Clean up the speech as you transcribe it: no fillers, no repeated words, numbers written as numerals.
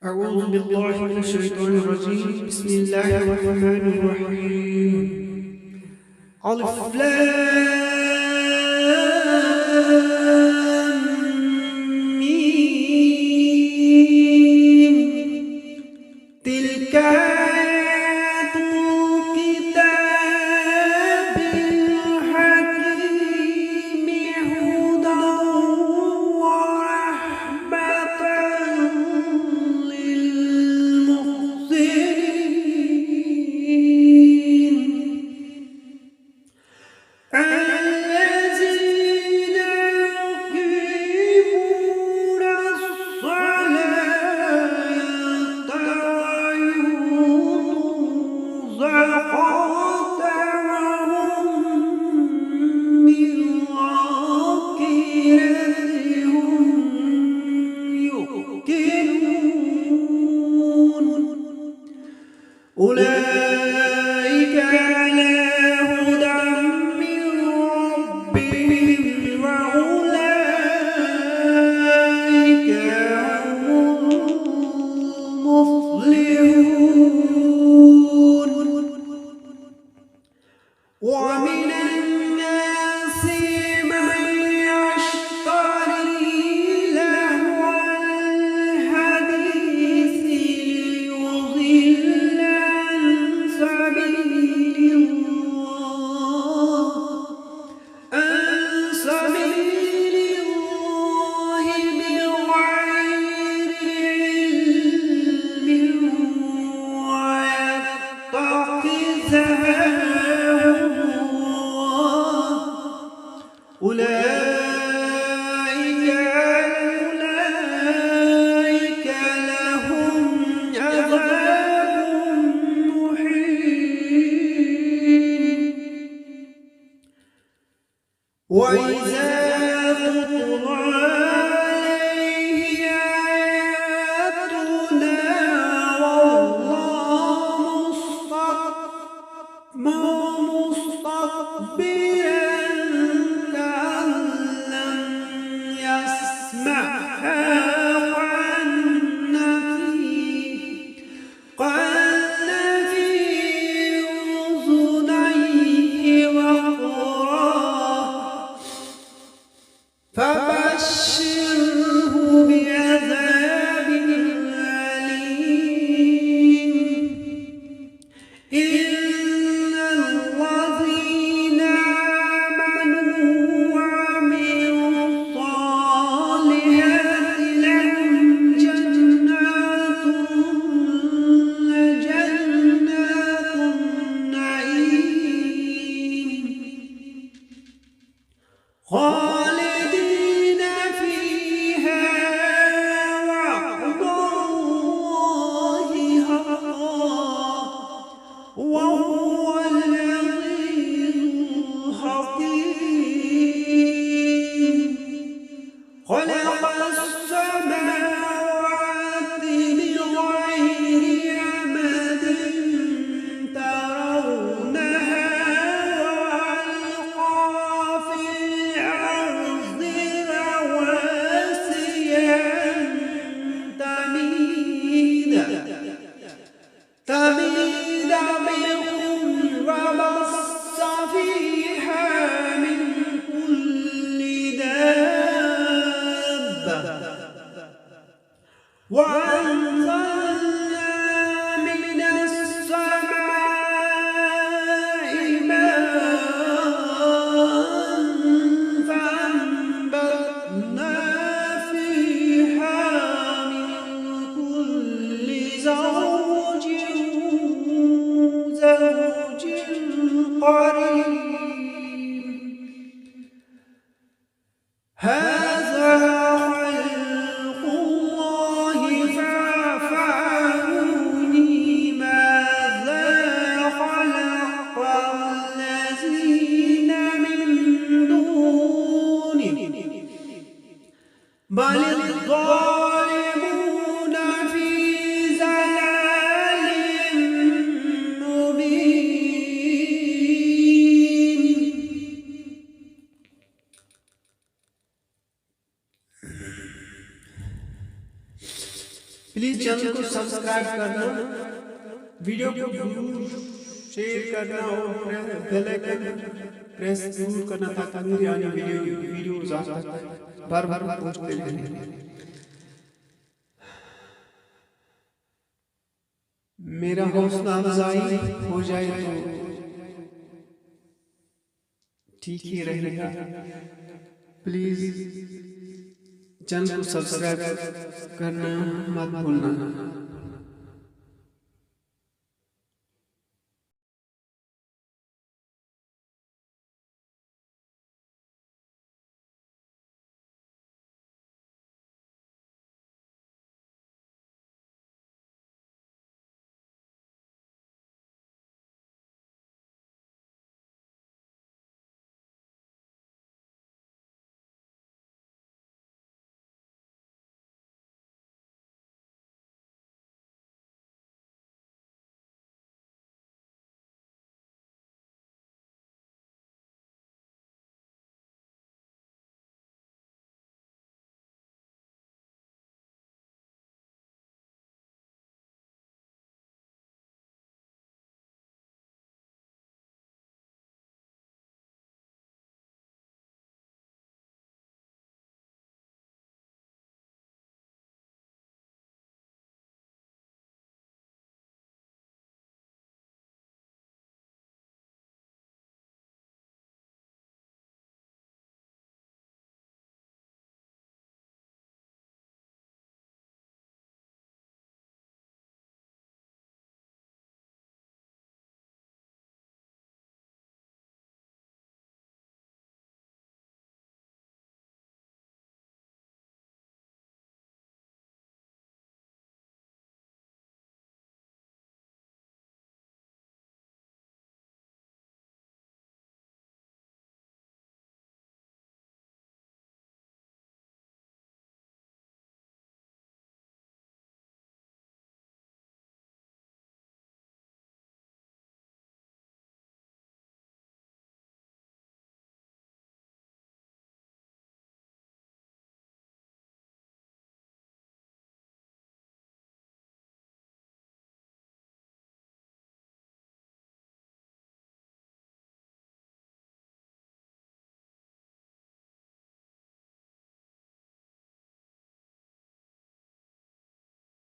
أعوذ بالله من الشيطان الرجيم. بسم الله الرحمن الرحيم. ألف لام ميم. تلك آيات الكتاب الحكيم هدى ورحمة للمحسنين الذين يقيمون الصلاة ويؤتون الزكاة وهم بالآخرة هم يوقنون أولئك على هدى من ربهم وأولئك هم المفلحون. ومن الناس من يشتري لهو الحديث ليضل عن سبيل الله بغير علم ويتخذها أولئك لهم عذاب مهين. وإذا تتلى عليه آياتنا والله مستكبرا كأن لم يسمعها وأن في أذنيه وقرا فبشره بعذاب أليم. إن الذين آمنوا وعملوا الصالحات لهم جنات النعيم خالدين فيها وعد الله حقا وهو العزيز الحكيم. خلق السماوات بغير عمد ترونها وألقى في الأرض رواسي أن تميد بكم وبث فيها من كل دابة وأنزلنا من السماء ماء فأنبتنا فيها من كل زوج قريب. هذا خلق الله فاعفوا please channel को सब्सक्राइब करना, वीडियो को शेयर करना और बेल आइकन प्रेस जरूर करना ताकि मेरी आने वीडियोस आप तक बार बार पहुंचते रहें। मेरा हौसला अफजाई हो जाए तो ठीक ही रहेगा। प्लीज चैनल को सब्सक्राइब करना मत भूलना।